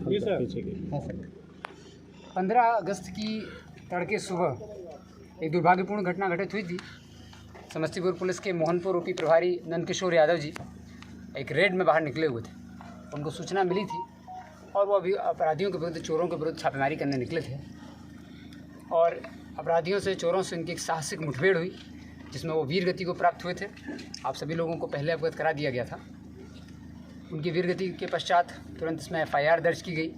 जी sir. पीछे की। हाँ सर। 15 अगस्त की तड़के सुबह एक दुर्भाग्यपूर्ण घटना घटित हुई थी। समस्तीपुर पुलिस के मोहनपुर ओपी प्रभारी नंदकिशोर यादव जी एक रेड में बाहर निकले हुए थे। उनको सूचना मिली थी और वो अभी अपराधियों के विरुद्ध, चोरों के विरुद्ध छापेमारी करने निकले थे और अपराधियों से, चोरों से उनकी एक साहसिक मुठभेड़ हुई जिसमें वो वीर गति को प्राप्त हुए थे। आप सभी लोगों को पहले अवगत करा दिया गया था। उनकी वीर गति के पश्चात तुरंत इसमें FIR दर्ज की गई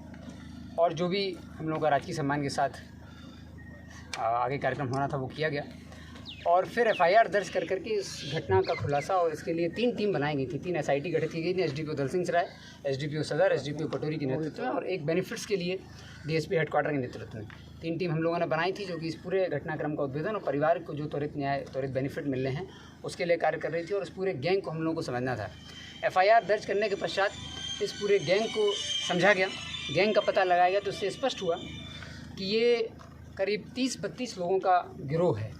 और जो भी हम लोगों का राजकीय सम्मान के साथ आगे कार्यक्रम होना था वो किया गया और फिर FIR दर्ज कर करके इस घटना का खुलासा और इसके लिए 3 टीम बनाई गई थी। 3 SIT गठित की गई थी। SDPO दल सिंह सराय, SDPO सदर, SDPO पटोरी के नेतृत्व में और एक बेनिफिट्स के लिए DSP हेडक्वार्टर के नेतृत्व में 3 टीम हम लोगों ने बनाई थी, जो कि इस पूरे घटनाक्रम का उद्भेदन और परिवार को जो त्वरित न्याय, त्वरित बेनिफिट मिलने हैं उसके लिए कार्य कर रही थी और इस पूरे गैंग को हम लोगों को समझना था। FIR दर्ज करने के पश्चात इस पूरे गैंग को समझा गया, गैंग का पता लगाया गया तो इससे स्पष्ट हुआ कि ये करीब 30-32 लोगों का गिरोह है,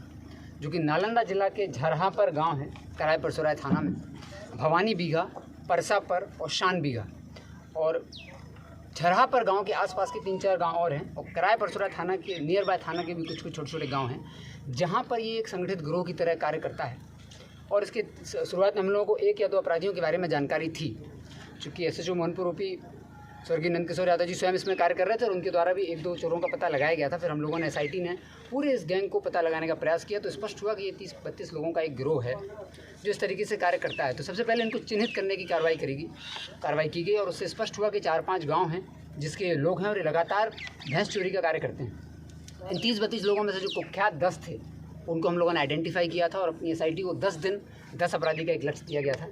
जो कि नालंदा जिला के झरहापर गांव है, कराय परसुराय थाना में, भवानी बीघा, परसापर और शान बीघा और झरहापर गांव के आसपास के 3-4 गांव और हैं और कराय परसुराय थाना के नियर बाय थाना के भी कुछ छोटे छोटे गांव हैं, जहां पर ये एक संगठित गिरोह की तरह कार्य करता है। और इसके शुरुआत में हम लोगों को 1 या 2 अपराधियों के बारे में जानकारी थी, चूँकि SHO मोहनपुर ओपी स्वर्गीय नंदकिशोर यादव जी स्वयं इसमें कार्य कर रहे थे और उनके द्वारा भी 1-2 चोरों का पता लगाया गया था। फिर हम लोगों ने SIT ने पूरे इस गैंग को पता लगाने का प्रयास किया तो स्पष्ट हुआ कि ये 30-32 लोगों का एक गिरोह है जो इस तरीके से कार्य करता है। तो सबसे पहले इनको चिन्हित करने की कार्रवाई की गई और उससे स्पष्ट हुआ कि 4-5 गाँव हैं जिसके लोग हैं और ये लगातार भैंस चोरी का कार्य करते हैं। इन 30-32 लोगों में से जो कुख्यात 10 थे उनको हम लोगों ने आइडेंटिफाई किया था और अपनी SIT को 10 दिन 10 अपराधी का एक लक्ष्य दिया गया था।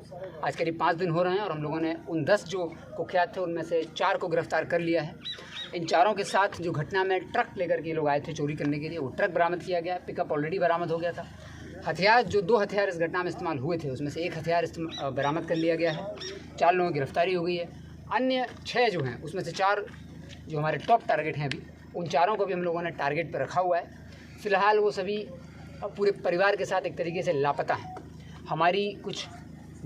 आज करीब 5 दिन हो रहे हैं और हम लोगों ने उन 10 जो कुख्यात थे उनमें से 4 को गिरफ्तार कर लिया है। इन चारों के साथ जो घटना में ट्रक लेकर के लोग आए थे चोरी करने के लिए, वो ट्रक बरामद किया गया, पिकअप ऑलरेडी बरामद हो गया था। हथियार, जो 2 हथियार इस घटना में इस्तेमाल हुए थे उसमें से 1 हथियार बरामद कर लिया गया है। 4 लोगों की गिरफ्तारी हो गई है। अन्य 6 जो हैं उसमें से 4 जो हमारे टॉप टारगेट हैं अभी, उन चारों को भी हम लोगों ने टारगेट पर रखा हुआ है। फ़िलहाल वो सभी पूरे परिवार के साथ एक तरीके से लापता हैं। हमारी कुछ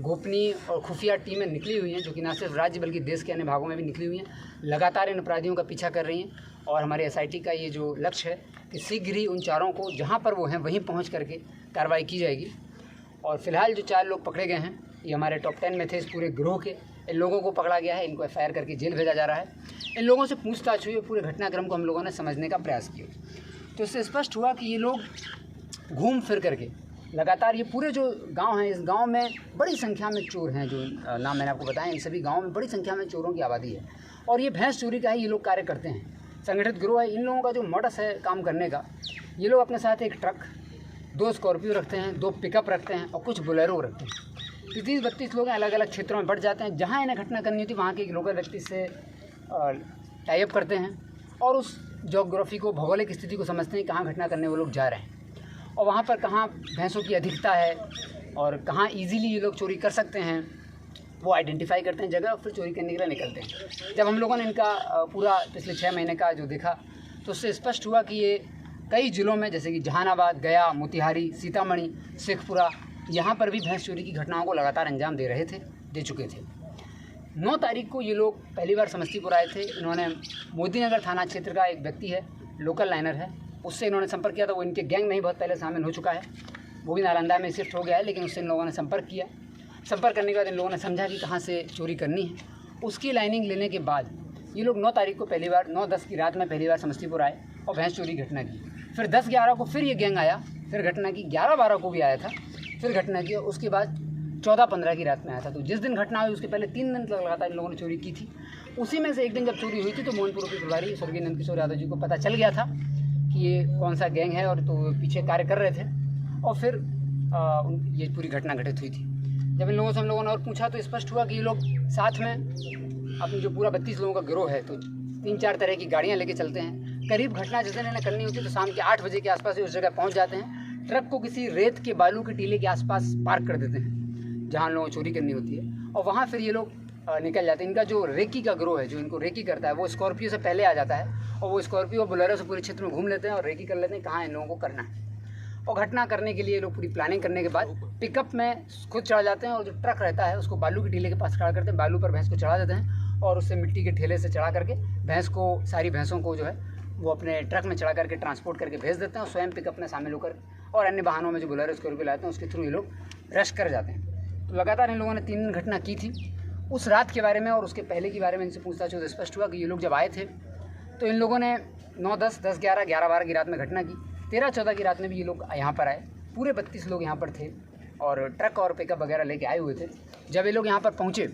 गोपनीय और खुफिया टीमें निकली हुई हैं जो कि न सिर्फ राज्य बल्कि देश के अन्य भागों में भी निकली हुई हैं, लगातार इन अपराधियों का पीछा कर रही हैं और हमारे SIT का ये जो लक्ष्य है कि शीघ्र ही उन चारों को जहाँ पर वो हैं वहीं पहुँच करके कार्रवाई की जाएगी। और फिलहाल जो 4 लोग पकड़े गए हैं ये हमारे टॉप 10 में थे इस पूरे गिरोह के। इन लोगों को पकड़ा गया है, इनको FIR करके जेल भेजा जा रहा है। इन लोगों से पूछताछ हुई, पूरे घटनाक्रम को हम लोगों ने समझने का प्रयास किया तो इससे स्पष्ट हुआ कि ये लोग घूम फिर करके लगातार, ये पूरे जो गांव हैं, इस गांव में बड़ी संख्या में चोर हैं, जो नाम मैंने आपको बताया, इन सभी गांव में बड़ी संख्या में चोरों की आबादी है और ये भैंस चोरी का ही ये लोग कार्य करते हैं। संगठित गिरोह है। इन लोगों का जो मॉडस है काम करने का, ये लोग अपने साथ एक ट्रक, 2 स्कॉर्पियो रखते हैं, 2 पिकअप रखते हैं और कुछ बोलेरो रखते हैं। 30-32 लोग अलग अलग क्षेत्रों में बढ़ जाते हैं, जहाँ इन्हें घटना करनी होती है वहाँ के एक लोकल व्यक्ति से टाई अप करते हैं और उस जोग्राफी को, भौगोलिक स्थिति को समझते हैं कहाँ घटना करने वो लोग जा रहे हैं और वहाँ पर कहाँ भैंसों की अधिकता है और कहाँ इजीली ये लोग चोरी कर सकते हैं, वो आइडेंटिफाई करते हैं जगह और फिर चोरी करने के लिए निकलते हैं। जब हम लोगों ने इनका पूरा पिछले 6 महीने का जो देखा तो उससे स्पष्ट हुआ कि ये कई ज़िलों में, जैसे कि जहानाबाद, गया, मोतिहारी, सीतामढ़ी, शेखपुरा, यहाँ पर भी भैंस चोरी की घटनाओं को लगातार अंजाम दे चुके थे। 9 तारीख को ये लोग पहली बार समस्तीपुर आए थे। इन्होंने मोदीनगर थाना क्षेत्र का एक व्यक्ति है, लोकल लाइनर है, उससे इन्होंने संपर्क किया था। वो इनके गैंग में ही बहुत पहले शामिल हो चुका है, वो भी नालंदा में शिफ्ट हो गया है, लेकिन उससे इन लोगों ने संपर्क किया। संपर्क करने के बाद इन लोगों ने समझा कि कहाँ से चोरी करनी है। उसकी लाइनिंग लेने के बाद ये लोग 9 तारीख को पहली बार, 9-10 की रात में पहली बार समस्तीपुर आए और भैंस चोरी घटना की। फिर 10-11 को फिर ये गैंग आया, फिर घटना की। 11-12 को भी आया था, फिर घटना की। उसके बाद 14-15 की रात में आया था। तो जिस दिन घटना हुई उसके पहले 3 दिन लगातार इन लोगों ने चोरी की थी। उसी में से एक दिन जब चोरी हुई थी तो मोहनपुर के प्रभारी स्वर्गीय नंदकिशोर यादव जी को पता चल गया था कि ये कौन सा गैंग है और तो पीछे कार्य कर रहे थे और फिर ये पूरी घटना घटित हुई थी। जब इन लोगों से हम लोगों ने और पूछा तो स्पष्ट हुआ कि ये लोग साथ में अपनी जो पूरा 32 लोगों का गिरोह है तो 3-4 तरह की गाड़ियाँ लेके चलते हैं। करीब घटना जिस दिन इन्हें करनी होती है तो शाम के 8 बजे के आसपास उस जगह पहुँच जाते हैं। ट्रक को किसी रेत के बालू के टीले के आसपास पार्क कर देते हैं जहाँ लोगों को चोरी करनी होती है और वहाँ फिर ये लोग निकल जाते हैं। इनका जो रेकी का गिरोह है, जो इनको रेकी करता है, वो स्कॉर्पियो से पहले आ जाता है और वो स्कॉर्पियो और बोलेरो से पूरे क्षेत्र में घूम लेते हैं और रेकी कर लेते हैं कहाँ इन लोगों को करना है। और घटना करने के लिए लोग पूरी प्लानिंग करने के बाद पिकअप में खुद चढ़ जाते हैं और जो ट्रक रहता है उसको बालू की टीले के पास खड़ा करते हैं, बालू पर भैंस को चढ़ा देते हैं और उससे मिट्टी के ठेले से चढ़ा करके सारी भैंसों को जो है वो अपने ट्रक में चढ़ा करके ट्रांसपोर्ट करके भेज देते हैं और स्वयं पिकअप में शामिल होकर और अन्य वाहनों में जो बोलेरो स्कॉर्पियो लाते हैं उसके थ्रू ये लोग रश कर जाते हैं। तो लगातार इन लोगों ने 3 दिन घटना की थी। उस रात के बारे में और उसके पहले के बारे में इनसे पूछताछ तो स्पष्ट हुआ कि ये लोग जब आए थे तो इन लोगों ने 9, 10, 10, 11, 11-12 की रात में घटना की। 13-14 की रात में भी ये लोग यहाँ पर आए। पूरे 32 लोग यहाँ पर थे और ट्रक और पिकअप वगैरह लेके आए हुए थे। जब ये लोग यहाँ पर पहुँचे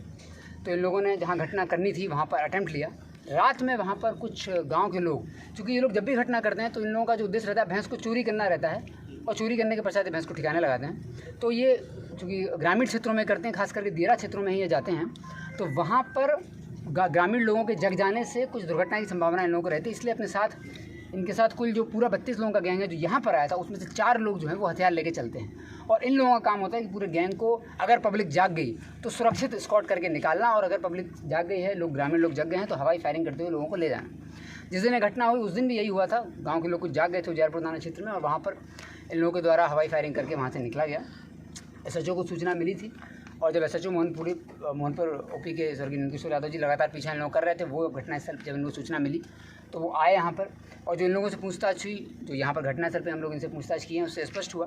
तो इन लोगों ने जहाँ घटना करनी थी वहाँ पर अटेम्प्ट लिया। रात में वहाँ पर कुछ गांव के लोग, चूँकि ये लोग जब भी घटना करते हैं तो इन लोगों का जो उद्देश्य रहता है भैंस को चोरी करना रहता है और चोरी करने के पश्चात भैंस को ठिकाने लगाते हैं। तो ये चूँकि ग्रामीण क्षेत्रों में करते हैं, खास करके दियरा क्षेत्रों में ही ये जाते हैं, तो वहाँ पर ग्रामीण लोगों के जग जाने से कुछ दुर्घटना की संभावना इन लोगों को रहती है। इसलिए अपने साथ इनके साथ कुल जो पूरा 32 लोगों का गैंग है जो यहाँ पर आया था उसमें से 4 लोग जो हैं वो हथियार लेके चलते हैं और इन लोगों का काम होता है कि पूरे गैंग को अगर पब्लिक जाग गई तो सुरक्षित स्कॉट करके निकालना और अगर पब्लिक जाग गई है, ग्रामीण लोग जग गए हैं तो हवाई फायरिंग करते हुए लोगों को ले जाना। जिस दिन ये घटना हुई उस दिन भी यही हुआ था। गाँव के लोग कुछ जाग गए थे जयपुर थाना क्षेत्र में और वहाँ पर इन लोगों के द्वारा हवाई फायरिंग करके वहाँ से निकला गया। SHO को सूचना मिली थी और जब SHO मोहनपुर OP के स्वर्गीय नंदकिशोर यादव जी लगातार पीछा इन लोग कर रहे थे, वो घटनास्थल जब इनको सूचना मिली तो वो आए यहाँ पर और जो इन लोगों से पूछताछ हुई, जो यहाँ पर घटनास्थल पे हम लोग इनसे पूछताछ किए हैं, उससे स्पष्ट हुआ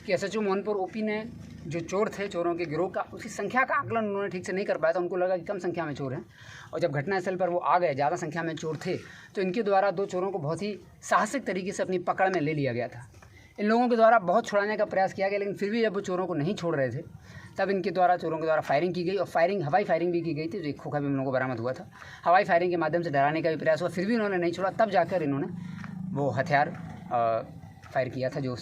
कि SHO मोहनपुर OP ने जो चोर थे, चोरों के गिरोह का, उसकी संख्या का आकलन उन्होंने ठीक से नहीं कर पाया था। उनको लगा कि कम संख्या में चोर हैं और जब घटनास्थल पर वो आ गए, ज़्यादा संख्या में चोर थे, तो इनके द्वारा 2 चोरों को बहुत ही साहसिक तरीके से अपनी पकड़ में ले लिया गया था। इन लोगों के द्वारा बहुत छुड़ाने का प्रयास किया गया, लेकिन फिर भी जब वो चोरों को नहीं छोड़ रहे थे तब इनके द्वारा चोरों के द्वारा फायरिंग की गई और हवाई फायरिंग भी की गई थी। जो एक खोखा भी हम लोगों को बरामद हुआ था। हवाई फायरिंग के माध्यम से डराने का भी प्रयास हुआ, फिर भी उन्होंने नहीं छोड़ा। तब जाकर इन्होंने वो हथियार फायर किया था जो